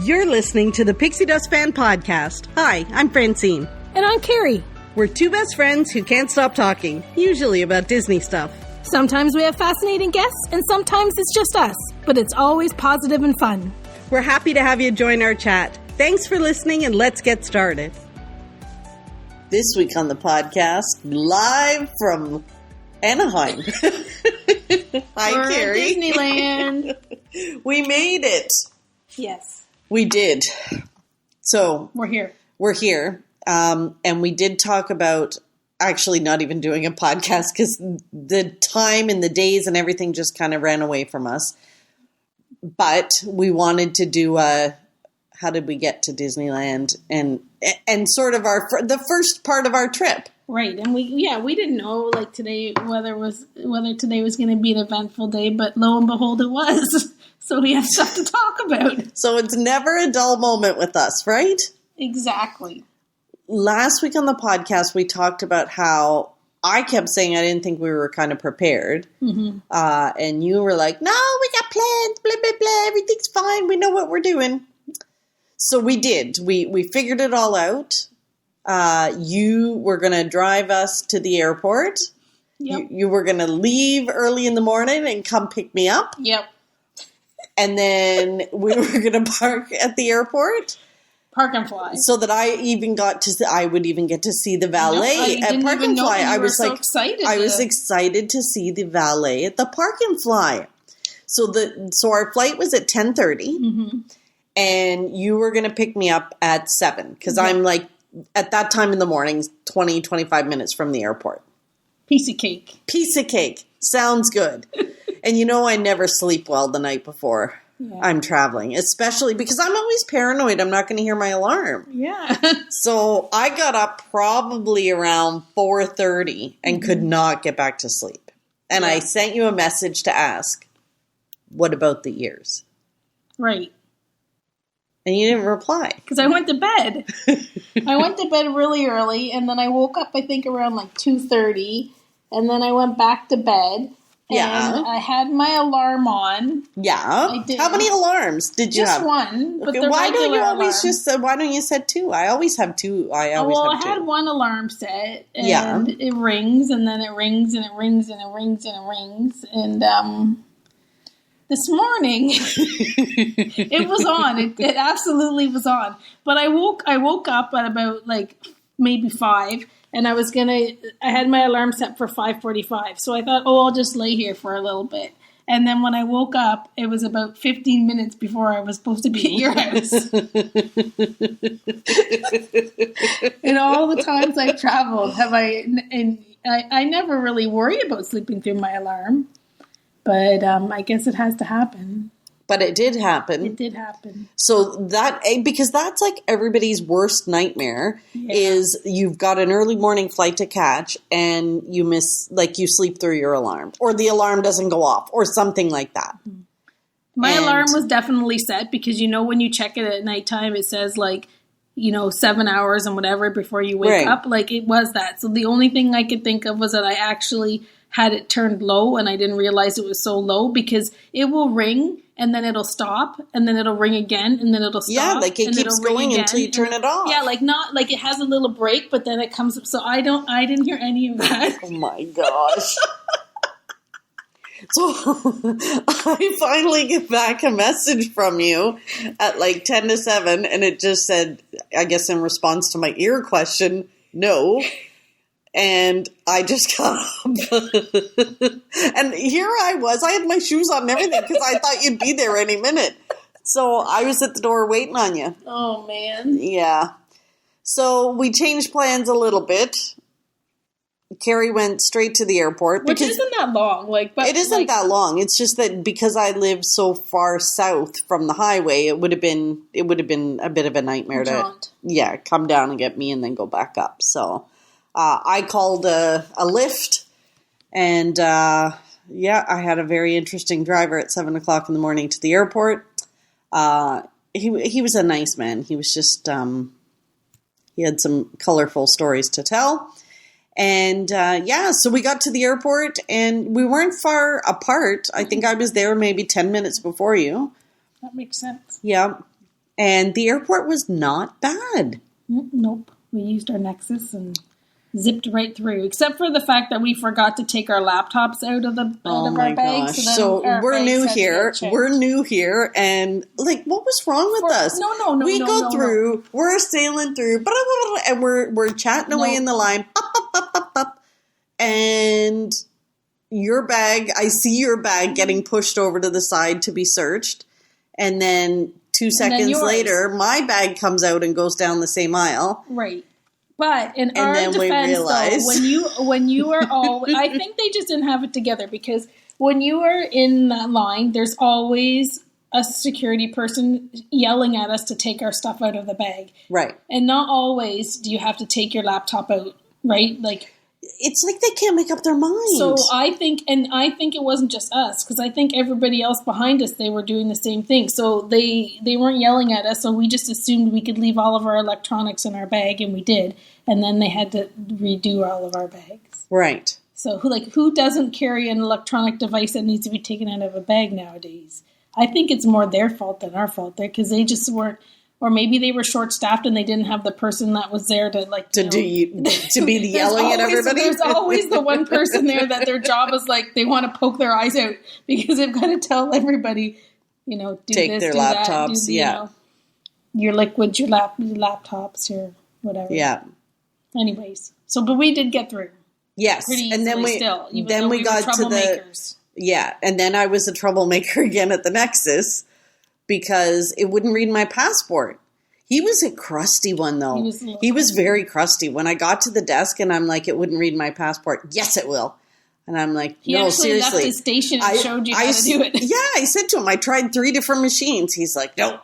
You're listening to the Pixie Dust Fan Podcast. Hi, I'm Francine. And I'm Carrie. We're two best friends who can't stop talking, usually about Disney stuff. Sometimes we have fascinating guests, and sometimes it's just us. But it's always positive and fun. We're happy to have you join our chat. Thanks for listening, and let's get started. This week on the podcast, live from Anaheim. Hi, We're Carrie. at Disneyland. We made it. Yes. We did. So We're here. We're here. And we did talk about actually not even doing a podcast because the time and the days and everything just kind of ran away from us. But we wanted to do how did we get to Disneyland and sort of the first part of our trip. Right. And we didn't know like today whether today was going to be an eventful day, but lo and behold it was. So we have stuff to talk about. So it's never a dull moment with us, right? Exactly. Last week on the podcast, we talked about how I kept saying I didn't think we were kind of prepared. Mm-hmm. And you were like, no, we got plans, blah, blah, blah. Everything's fine. We know what we're doing. So we did. We figured it all out. You were going to drive us to the airport. Yep. You were going to leave early in the morning and come pick me up. Yep. And then we were going to park at the airport. Park and Fly. So that I would even get to see the valet at Park and Fly. I was like, excited. I was excited to see the valet at the Park and Fly. So our flight was at 10:30, mm-hmm. and you were going to pick me up at 7 because I'm like at that time in the morning, 20, 25 minutes from the airport. Piece of cake. Piece of cake. Sounds good. And I never sleep well the night before. Yeah. I'm traveling, especially because I'm always paranoid I'm not going to hear my alarm. Yeah. So I got up probably around 4:30 and mm-hmm. could not get back to sleep. And I sent you a message to ask, what about the ears? Right. And you didn't reply. Because I went to bed. I went to bed really early, and then I woke up, I think, around like 2:30, and then I went back to bed. Yeah. And I had my alarm on. Yeah. How many alarms did you have? Just one. But okay, why don't you always why don't you set two? I always have two. I had one alarm set. And it rings, and then it rings, and it rings, and it rings, and it rings. And this morning, it was on. It absolutely was on. But I woke up at about like maybe 5. And I had my alarm set for 5:45. So I thought, I'll just lay here for a little bit. And then when I woke up, it was about 15 minutes before I was supposed to be at your house. And all the times I've traveled, I never really worry about sleeping through my alarm. But I guess it has to happen. But it did happen. It did happen. So because that's like everybody's worst nightmare is you've got an early morning flight to catch and you you sleep through your alarm or the alarm doesn't go off or something like that. My alarm was definitely set because, when you check it at nighttime, it says 7 hours and whatever before you wake up. Like it was that. So the only thing I could think of was that I actually had it turned low and I didn't realize it was so low because it will ring and then it'll stop and then it'll ring again and then it'll stop. Yeah, like it keeps going until you turn it off. Yeah, not like it has a little break, but then it comes up. So I didn't hear any of that. Oh my gosh. So I finally get back a message from you at like 10 to 7 and it just said, I guess in response to my ear question, no. And I just got up. And here I was. I had my shoes on and everything because I thought you'd be there any minute. So I was at the door waiting on you. Oh, man. Yeah. So we changed plans a little bit. Carrie went straight to the airport. Which isn't that long. It isn't that long. It's just that because I live so far south from the highway, it would have been a bit of a nightmare to come down and get me and then go back up. So I called a Lyft, and I had a very interesting driver at 7 o'clock in the morning to the airport. He was a nice man. He was just he had some colorful stories to tell. And so we got to the airport and we weren't far apart. I think I was there maybe 10 minutes before you. That makes sense. Yeah. And the airport was not bad. Nope. We used our Nexus and zipped right through, except for the fact that we forgot to take our laptops out of our bags. So we're new here. We're new here, and like, what was wrong with us? No. We go through. We're sailing through, blah, blah, blah, and we're chatting away in the line, up, and your bag. I see your bag getting pushed over to the side to be searched, and then 2 seconds later, my bag comes out and goes down the same aisle. Right. But in our defense, though, when you are all, I think they just didn't have it together, because when you are in that line, there's always a security person yelling at us to take our stuff out of the bag. Right. And not always do you have to take your laptop out, right? Like, it's like they can't make up their minds. So I think it wasn't just us, because I think everybody else behind us, they were doing the same thing. So they weren't yelling at us, so we just assumed we could leave all of our electronics in our bag, and we did. And then they had to redo all of our bags. Right. So who doesn't carry an electronic device that needs to be taken out of a bag nowadays? I think it's more their fault than our fault there, because they just weren't. Or maybe they were short-staffed and they didn't have the person that was there to to be the yelling at everybody. There's always the one person there that their job is like they want to poke their eyes out because they've got to tell everybody, take this, their do laptops, that, your liquids, your laptops, your whatever. Yeah. Anyways, but we did get through. Yes, pretty easily and then we got to the and then I was a troublemaker again at the Nexus, because it wouldn't read my passport. He was a crusty one, though. He was very crusty. When I got to the desk and I'm like, it wouldn't read my passport. Yes, it will. And I'm like, no, seriously. He actually left his station and showed you how to do it. Yeah, I said to him, I tried 3 different machines. He's like, nope.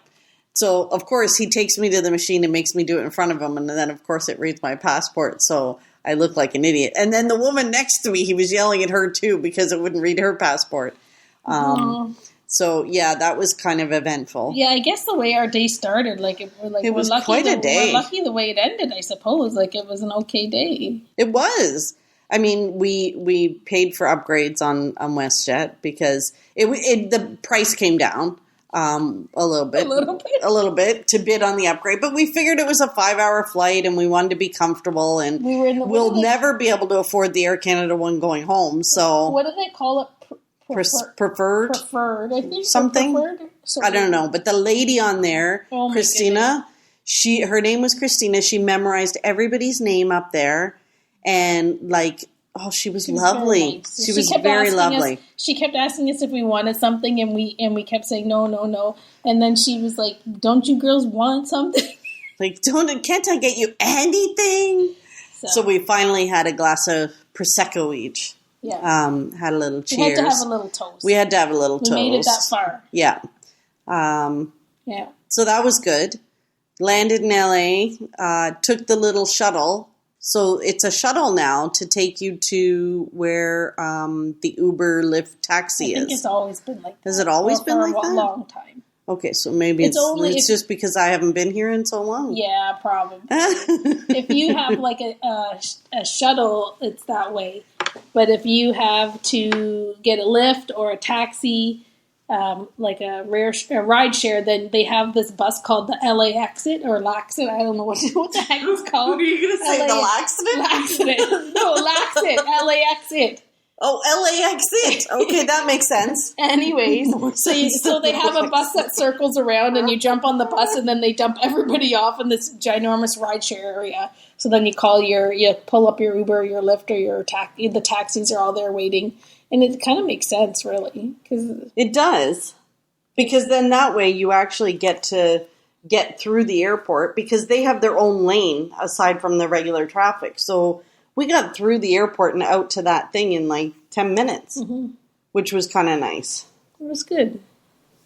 So, of course, he takes me to the machine and makes me do it in front of him. And then, of course, it reads my passport. So I look like an idiot. And then the woman next to me, he was yelling at her, too, because it wouldn't read her passport. So, yeah, that was kind of eventful. Yeah, I guess the way our day started, it was quite a day. We're lucky the way it ended, I suppose. It was an okay day. It was. I mean, we paid for upgrades on WestJet because the price came down a little bit to bid on the upgrade. But we figured it was a 5-hour flight and we wanted to be comfortable, and we'll never be able to afford the Air Canada one going home. So what do they call it? Preferred, I think something. I don't know, but the lady on there, oh Christina, her name was Christina. She memorized everybody's name up there, and she was lovely. Nice. She was very lovely. She kept asking us if we wanted something, and we kept saying no, and then she was like, "Don't you girls want something?" Can't I get you anything? So we finally had a glass of Prosecco each. Yeah. Had a little cheers. We had to have a little toast. We had to have a little toast. We made it that far. Yeah. Yeah. So that was good. Landed in LA, took the little shuttle. So it's a shuttle now to take you to where the Uber Lyft taxi is. I think it's always been like that. Has it always been like that? For a long time. Okay, so maybe it's just because I haven't been here in so long. Yeah, probably. If you have a shuttle, it's that way. But if you have to get a lift or a taxi, like a ride share, then they have this bus called the LA Exit or Laxit. I don't know what the heck it's called. Were you going to say the Laxit? Laxit. No, Laxit. LA Exit. Oh, LA Exit. Okay, that makes sense. Anyways, so they have a bus that circles around, and you jump on the bus, and then they dump everybody off in this ginormous rideshare area. So then you pull up your Uber, your Lyft, or your taxi. The taxis are all there waiting, and it kind of makes sense, really, because it does. Because then that way you actually get to get through the airport, because they have their own lane aside from the regular traffic. So we got through the airport and out to that thing in 10 minutes, which was kind of nice. It was good.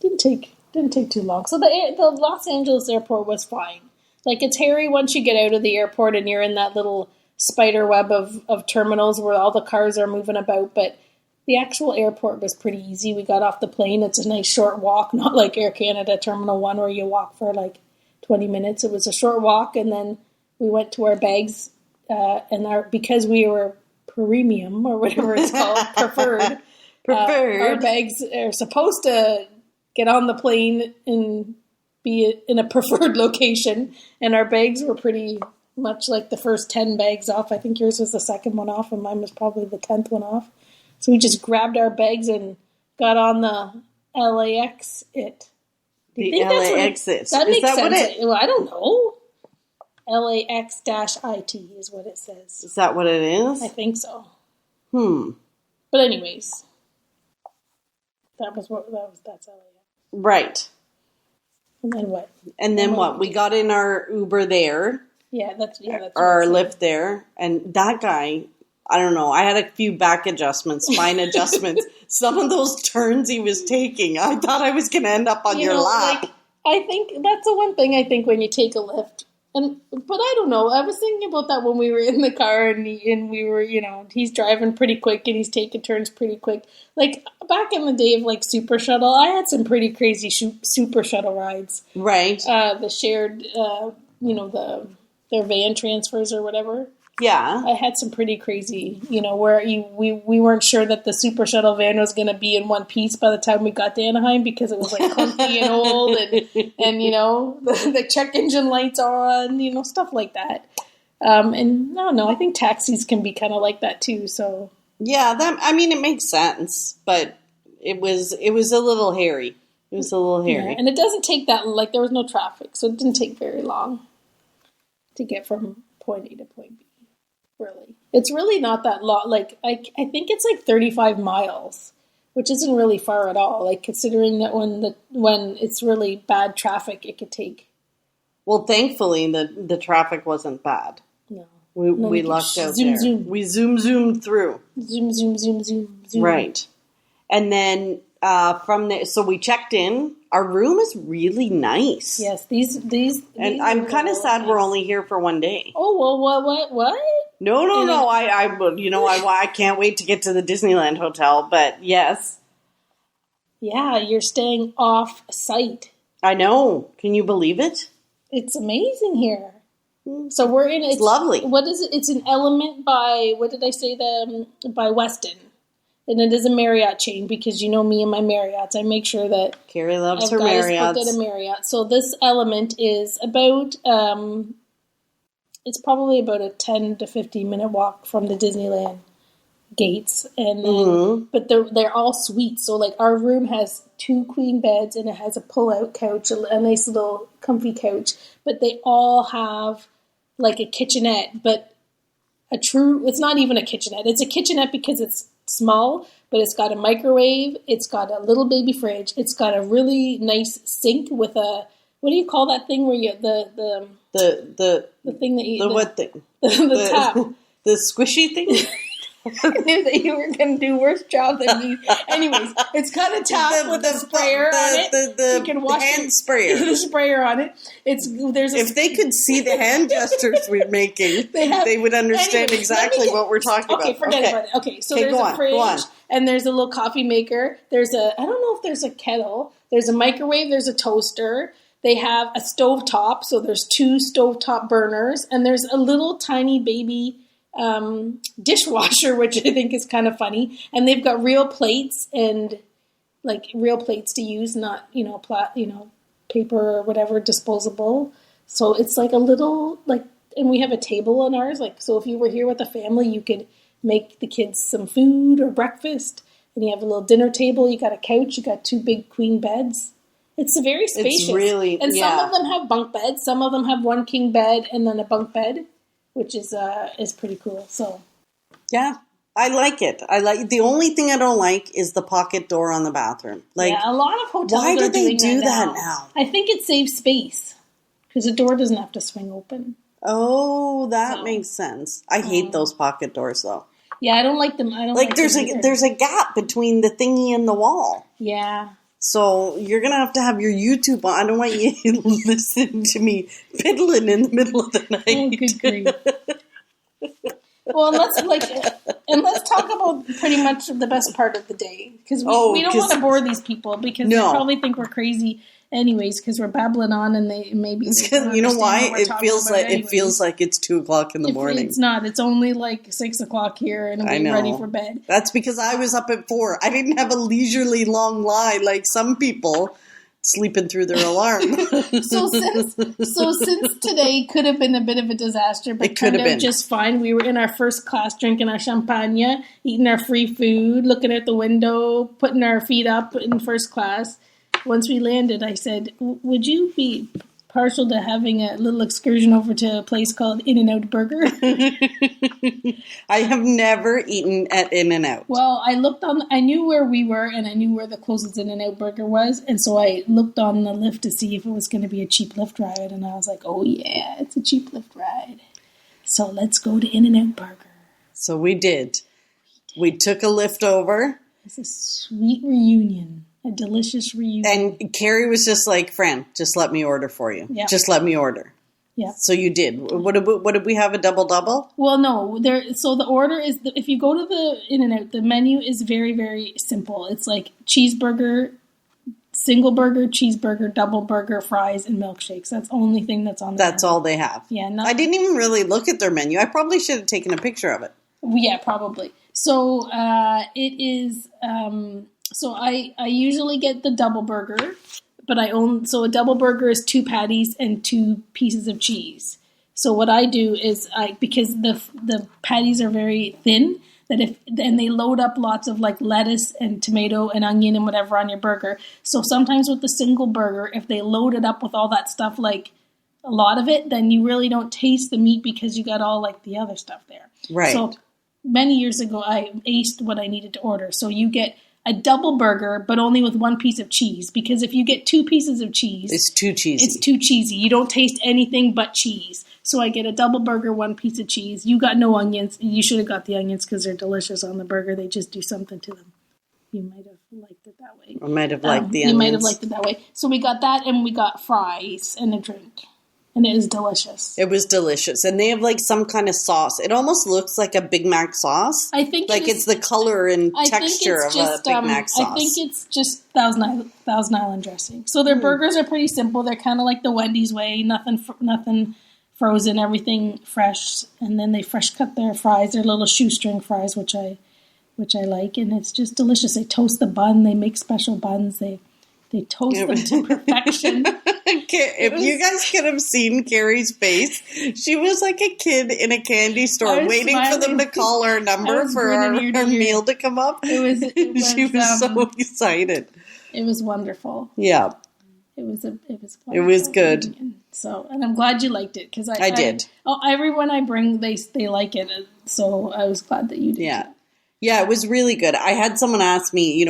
Didn't take too long. So the Los Angeles airport was fine. It's hairy once you get out of the airport and you're in that little spider web of terminals where all the cars are moving about. But the actual airport was pretty easy. We got off the plane. It's a nice short walk, not like Air Canada Terminal 1 where you walk for 20 minutes. It was a short walk, and then we went to our bags. Because we were premium or whatever it's called, preferred. Our bags are supposed to get on the plane and be in a preferred location. And our bags were pretty much like the first 10 bags off. I think yours was the second one off, and mine was probably the 10th one off. So we just grabbed our bags and got on the LAX it. The LAX it. That makes sense. What it? Well, I don't know. LAX-IT is what it says. Is that what it is? I think so. But anyways, that's LAX. Right. And then what? And then what? We got in our Uber there. Yeah, that's our Lyft there, and that guy. I don't know. I had a few back adjustments, spine adjustments. Some of those turns he was taking, I thought I was going to end up on your lap. Like, I think that's the one thing I think when you take a lift. But I don't know. I was thinking about that when we were in the car and we were, he's driving pretty quick and he's taking turns pretty quick. Like back in the day of like Super Shuttle, I had some pretty crazy Super Shuttle rides. Right. The shared, their van transfers or whatever. Yeah. I had some pretty crazy, where we weren't sure that the Super Shuttle van was going to be in one piece by the time we got to Anaheim because it was like clunky and old and the check engine lights on, stuff like that. And I think taxis can be kind of like that too. So yeah, it makes sense, but it was a little hairy. Yeah, and it doesn't take that, like there was no traffic, so it didn't take very long to get from point A to point B. Really, it's really not that long. Like I think it's like 35 miles, which isn't really far at all. Like considering that when it's really bad traffic, it could take. Well, thankfully the traffic wasn't bad. No, we lucked out there. Zoom. We zoomed through. Zoom. Right, and then from there, so we checked in. Our room is really nice. Yes, these and I'm kind of sad we're only here for one day. Oh well, what? No. I can't wait to get to the Disneyland hotel. But yes. Yeah, you're staying off site. I know. Can you believe it? It's amazing here. So we're in. It's lovely. What is it? It's an Element by. What did I say? By Westin. And it is a Marriott chain because you know me and my Marriotts. I make sure that Carrie loves her Marriotts. At a Marriott. So this Element is about, it's probably about a 10 to 15 minute walk from the Disneyland gates. And then, but they're all suites. So like our room has 2 queen beds and it has a pull-out couch, a nice little comfy couch. But they all have like a kitchenette, but it's not even a kitchenette. It's a kitchenette because it's small, but it's got a microwave, it's got a little baby fridge, it's got a really nice sink with a, what do you call that thing where you the thing that you what thing? The tap. The squishy thing? I knew that you were going to do a worse job than me. Anyways, it's got a tap with a sprayer on it. You can wash the hand sprayer. The sprayer on it. If they could see the hand gestures we're making, they would understand exactly what we're talking about. Okay, forget about it. Okay, so there's a fridge, and there's a little coffee maker. I don't know if there's a kettle. There's a microwave. There's a toaster. They have a stovetop, so there's 2 stovetop burners, and there's a little tiny baby dishwasher, which I think is kind of funny. And they've got real plates and like real plates to use, not, paper or whatever, disposable. So it's like a little, like, and we have a table on ours. Like, so if you were here with a family, you could make the kids some food or breakfast, and you have a little dinner table. You got a couch. You got 2 big queen beds. It's very spacious. It's really, and some of them have bunk beds. Some of them have 1 king bed and then a bunk bed, which is pretty cool. So, yeah, I like it. The only thing I don't like is the pocket door on the bathroom. Like, yeah, a lot of hotels. Why do they do that now? I think it saves space because the door doesn't have to swing open. Oh, that makes sense. I hate those pocket doors, though. Yeah, I don't like them. I don't like there's a gap between the thingy and the wall. Yeah. So you're going to have your YouTube on. I don't want you listening to me piddling in the middle of the night. Oh, good grief. Well, let's talk about pretty much the best part of the day. Because we don't want to bore these people because they probably think we're crazy anyways because we're babbling on and they maybe... You know why? It feels like it's 2 o'clock in the morning. It's not. It's only like 6 o'clock here and we're ready for bed. That's because I was up at 4. I didn't have a leisurely long lie like some people sleeping through their alarm. So since today could have been a bit of a disaster, but it turned out just fine. We were in our first class drinking our champagne, eating our free food, looking at the window, putting our feet up in first class. Once we landed, I said, would you be partial to having a little excursion over to a place called In-N-Out Burger? I have never eaten at In-N-Out. Well, I knew where we were, and I knew where the closest In-N-Out Burger was, and so I looked on the lift to see if it was going to be a cheap lift ride, and I was like, oh yeah, it's a cheap lift ride. So let's go to In-N-Out Burger. So we did. We took a lift over. It's a sweet reunion. A delicious reunion. And Carrie was just like, Fran, just let me order for you. Yeah. Just let me order. Yeah. So you did. What did we have, a double-double? Well, no. So the order is, if you go to the In-N-Out, the menu is very, very simple. It's like cheeseburger, single burger, cheeseburger, double burger, fries, and milkshakes. That's the only thing that's on there. That's all they have. Yeah. I didn't even really look at their menu. I probably should have taken a picture of it. Yeah, probably. So it is... So I usually get the double burger, but so a double burger is 2 patties and 2 pieces of cheese. So what I do is because the patties are very thin, and they load up lots of like lettuce and tomato and onion and whatever on your burger. So sometimes with the single burger, if they load it up with all that stuff, like a lot of it, then you really don't taste the meat because you got all like the other stuff there. Right. So many years ago, I aced what I needed to order. So you get a double burger, but only with 1 piece of cheese. Because if you get 2 pieces of cheese... It's too cheesy. It's too cheesy. You don't taste anything but cheese. So I get a double burger, 1 piece of cheese. You got no onions. You should have got the onions because they're delicious on the burger. They just do something to them. You might have liked it that way. I might have liked the onions. You might have liked it that way. So we got that, and we got fries and a drink. And it was delicious. It was delicious. And they have like some kind of sauce. It almost looks like a Big Mac sauce. I think like it's the color and texture of a Big Mac sauce. I think it's just Thousand Island dressing. So their burgers are pretty simple. They're kind of like the Wendy's way. Nothing frozen, everything fresh. And then they fresh cut their fries. Their little shoestring fries, which I like. And it's just delicious. They toast the bun. They make special buns. They toast them to perfection. If you guys could have seen Carrie's face, she was like a kid in a candy store waiting for them to call her number for our meal to come up. She was so excited. It was wonderful. Yeah. It was wonderful. It was good. So, and I'm glad you liked it because I did. Everyone I bring, they like it. So I was glad that you did. Yeah. Yeah, it was really good. I had someone ask me,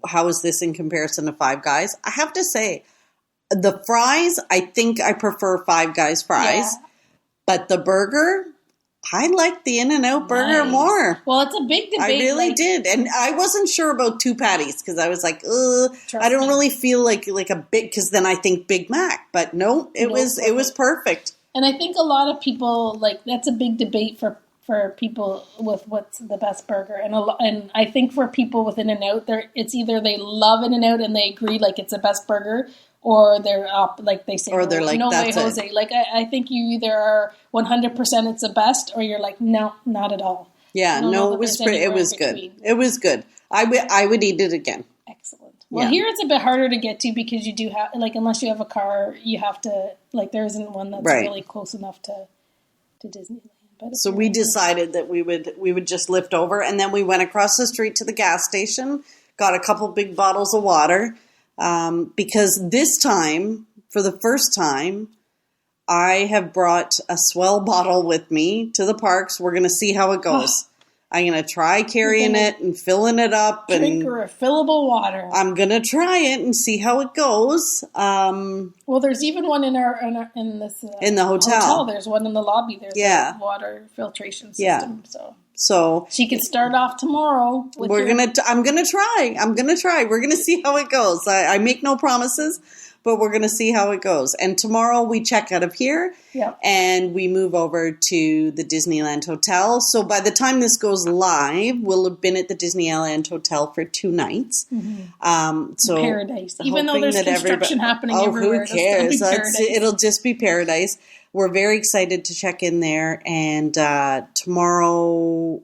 how is this in comparison to Five Guys? I have to say, the fries, I think I prefer Five Guys fries. Yeah. But the burger, I like the In-N-Out burger more. Well, it's a big debate. I really did. And I wasn't sure about 2 patties because I was like, I don't really feel like a big, because then I think Big Mac. But no, it was perfect. And I think a lot of people, that's a big debate for people with what's the best burger. And I think for people with In-N-Out, it's either they love In-N-Out and they agree it's the best burger, or they're up, they say, or they're like, no way, Jose. It. I think you either are 100% it's the best, or you're like, no, not at all. Yeah, no, it was good. It was good. I would eat it again. Excellent. Well, here it's a bit harder to get to because you do have, unless you have a car, you have to, there isn't one that's really close enough to Disneyland. So we decided that we would just lift over, and then we went across the street to the gas station, got a couple big bottles of water, because this time, for the first time, I have brought a Swell bottle with me to the parks. We're going to see how it goes. I'm going to try carrying it and filling it up. Drink refillable water. I'm going to try it and see how it goes. Well, there's even one in the hotel. There's one in the lobby. There's a water filtration system. So she could start off tomorrow. I'm going to try. We're going to see how it goes. I make no promises, but we're going to see how it goes. And tomorrow we check out of here and we move over to the Disneyland Hotel. So by the time this goes live, we'll have been at the Disneyland Hotel for 2 nights. Mm-hmm. Paradise. Even though there's construction happening everywhere. Who cares? It'll just be paradise. We're very excited to check in there. And tomorrow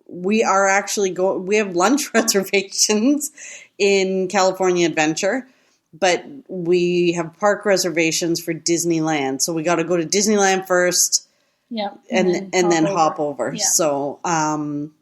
we are actually we have lunch reservations in California Adventure. but we have park reservations for Disneyland. So we got to go to Disneyland first. Yeah. And then hop over. Yeah. So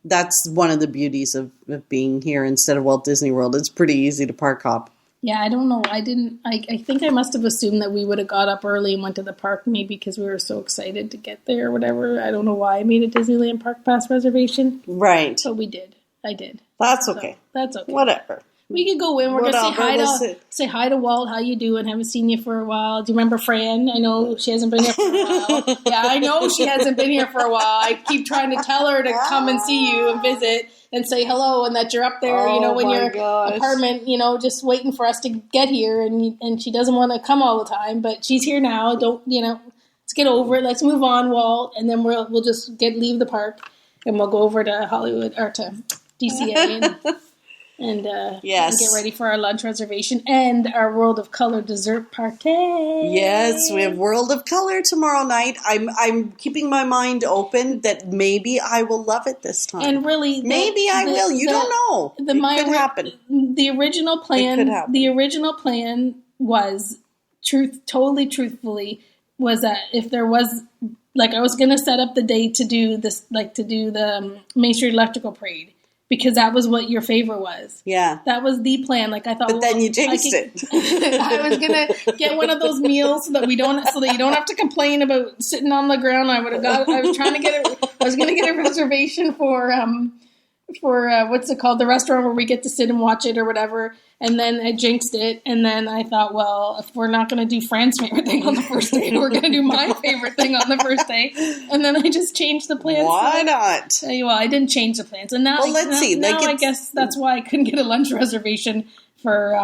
that's one of the beauties of being here instead of Walt Disney World. It's pretty easy to park hop. Yeah, I don't know. I think I must have assumed that we would have got up early and went to the park, maybe because we were so excited to get there or whatever. I don't know why I made a Disneyland Park Pass reservation. Right. So we did. I did. That's okay. So that's okay. Whatever. We could go in. We're going to say hi to Walt. How you doing? Haven't seen you for a while. Do you remember Fran? I know she hasn't been here for a while. Yeah, I know she hasn't been here for a while. I keep trying to tell her to come and see you and visit and say hello and that you're up there, when your apartment, just waiting for us to get here. And she doesn't want to come all the time, but she's here now. Let's get over it. Let's move on, Walt. And then we'll just leave the park and we'll go over to Hollywood or to DCA and get ready for our lunch reservation and our World of Color dessert party. Yes, we have World of Color tomorrow night. I'm keeping my mind open that maybe I will love it this time. And really, maybe I will. You don't know. It could happen. The original plan. The original plan was totally truthfully was that if there was I was going to set up the day to do this, to do the Main Street Electrical Parade. Because that was what your favor was. Yeah. That was the plan. I thought. But then you jinxed it. I was gonna get one of those meals so that you don't have to complain about sitting on the ground. I was gonna get a reservation for what's it called? The restaurant where we get to sit and watch it or whatever. And then I jinxed it. And then I thought, well, if we're not going to do Fran's favorite thing on the first day, we're going to do my favorite thing on the first day. And then I just changed the plans. Why not? Well, I didn't change the plans. And now, let's see. Now I guess that's why I couldn't get a lunch reservation for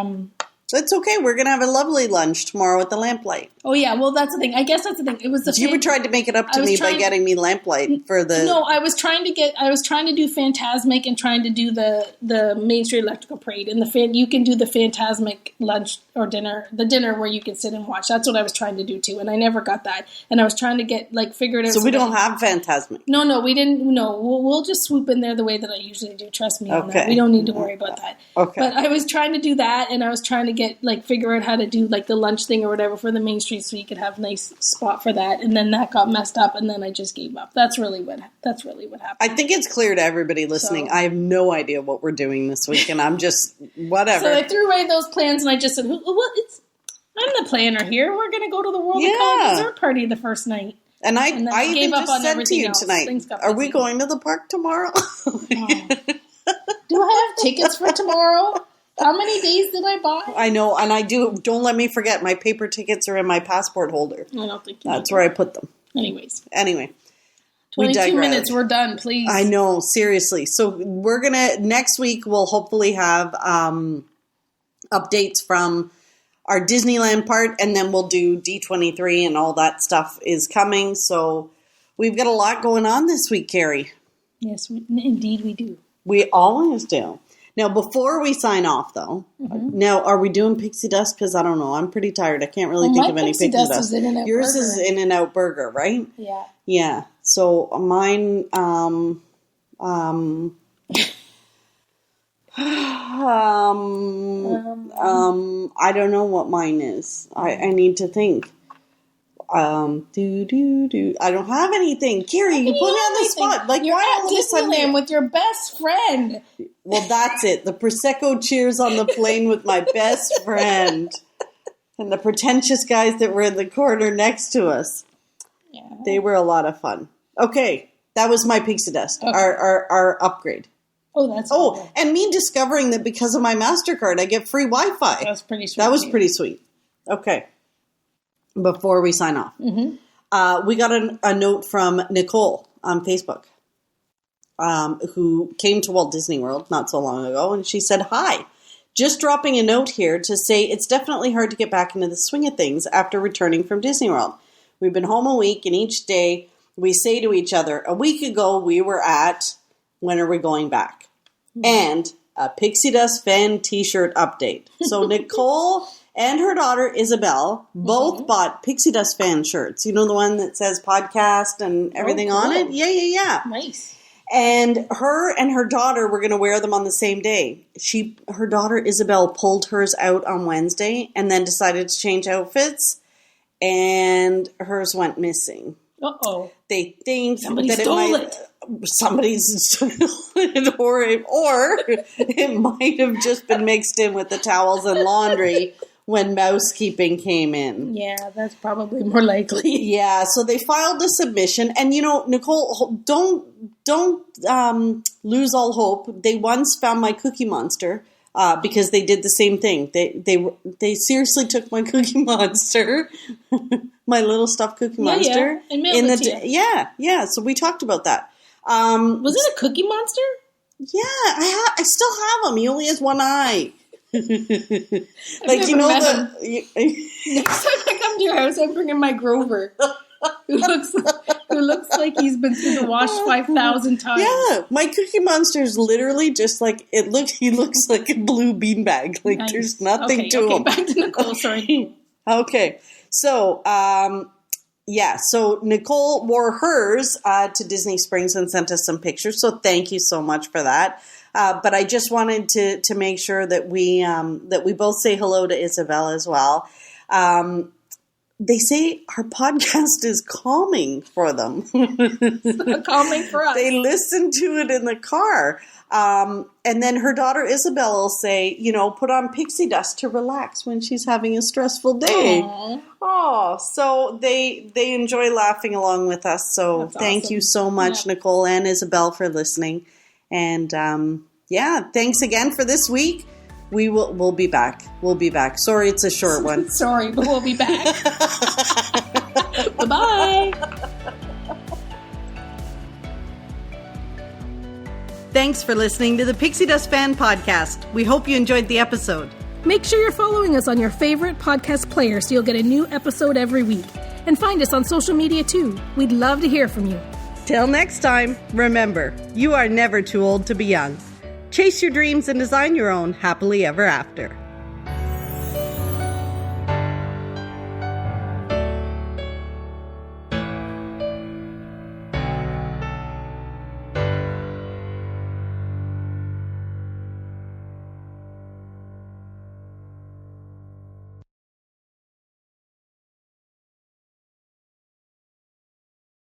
It's okay. We're going to have a lovely lunch tomorrow at the Lamplight. Oh, yeah. Well, that's the thing. I guess that's the thing. It was you were trying to make it up to me by getting me Lamplight for the... No, I was trying to do Fantasmic and trying to do the Main Street Electrical Parade. And you can do the Fantasmic lunch or dinner, the dinner where you can sit and watch. That's what I was trying to do, too. And I never got that. And I was trying to get, figure it out. So we don't have Fantasmic? No, we didn't. No, we'll just swoop in there the way that I usually do. Trust me on that. We don't need to worry about that. Okay. But I was trying to do that, and I was trying to get, figure out how to do, the lunch thing or whatever for the Main Street so you could have a nice spot for that. And then that got messed up, and then I just gave up. That's really what happened. I think it's clear to everybody listening. I have no idea what we're doing this week, and I'm just, whatever. So I threw away those plans, and I just said, I'm the planner here. We're going to go to the World of Color dessert party the first night. And I even just said to you tonight, are we going to the park tomorrow? Oh. Do I have tickets for tomorrow? How many days did I buy? I know, and I do. Don't let me forget, my paper tickets are in my passport holder. I don't think that's where I put them. Anyway. 22 minutes, we're done, please. I know, seriously. So we're going to, next week, we'll hopefully have updates from our Disneyland part, and then we'll do D23 and all that stuff is coming. So we've got a lot going on this week, Carrie. Yes, indeed we do. We always do. Now, before we sign off, though, now, are we doing Pixie Dust? Because I don't know. I'm pretty tired. I can't really think of any Pixie Dust. Is In-N-Out Yours Burger. is In-N-Out Burger, right? Yeah. Yeah. So mine, I don't know what mine is. I need to think. I don't have anything. Carrie, you put me on the spot. You're at Disneyland with your best friend. Well, that's it. The Prosecco cheers on the plane with my best friend. And the pretentious guys that were in the corner next to us. Yeah. They were a lot of fun. Okay. That was my Pixie Dust. Okay. Our upgrade. Oh, that's cool. And me discovering that because of my MasterCard, I get free Wi-Fi. That's pretty sweet. That was pretty sweet. Okay. Before we sign off. Mm-hmm. We got a note from Nicole on Facebook, who came to Walt Disney World not so long ago, and she said, "Hi, just dropping a note here to say it's definitely hard to get back into the swing of things after returning from Disney World. We've been home a week, and each day we say to each other, a week ago we were at, when are we going back? Mm-hmm. And a Pixie Dust fan t-shirt update." So Nicole and her daughter Isabel both bought Pixie Dust fan shirts. You know, the one that says podcast and everything on it? Yeah. Nice. And her daughter were going to wear them on the same day. Her daughter Isabel pulled hers out on Wednesday and then decided to change outfits, and hers went missing. Uh-oh. They think somebody that stole it. Somebody's stolen it, or it might have just been mixed in with the towels and laundry when mousekeeping came in. Yeah, that's probably more likely. Yeah, so they filed a submission, and Nicole, don't lose all hope. They once found my Cookie Monster because they did the same thing. They seriously took my Cookie Monster, my little stuffed Cookie Monster, and mailed it to you. Yeah. So we talked about that. Was it a Cookie Monster? Yeah, I still have him. He only has one eye. Next time I come to your house, I'm bringing my Grover, who looks like he's been through the wash 5,000 times. Yeah, my Cookie Monster is literally just like he looks like a blue beanbag. Like nice. There's nothing to him. Back to Nicole. Sorry. Okay, so so Nicole wore hers to Disney Springs and sent us some pictures. So thank you so much for that. But I just wanted to make sure that we both say hello to Isabel as well. They say our podcast is calming for them. It's not calming for us. They listen to it in the car. And then her daughter Isabel will say, put on pixie dust to relax when she's having a stressful day. Aww. Oh, so they enjoy laughing along with us. So that's thank awesome. you so much, Nicole and Isabel, for listening. And thanks again for this week. We'll be back. We'll be back. Sorry, it's a short one. Sorry, but we'll be back. Bye-bye. Thanks for listening to the Pixie Dust Fan Podcast. We hope you enjoyed the episode. Make sure you're following us on your favorite podcast player so you'll get a new episode every week. And find us on social media too. We'd love to hear from you. Till next time, remember, you are never too old to be young. Chase your dreams and design your own happily ever after.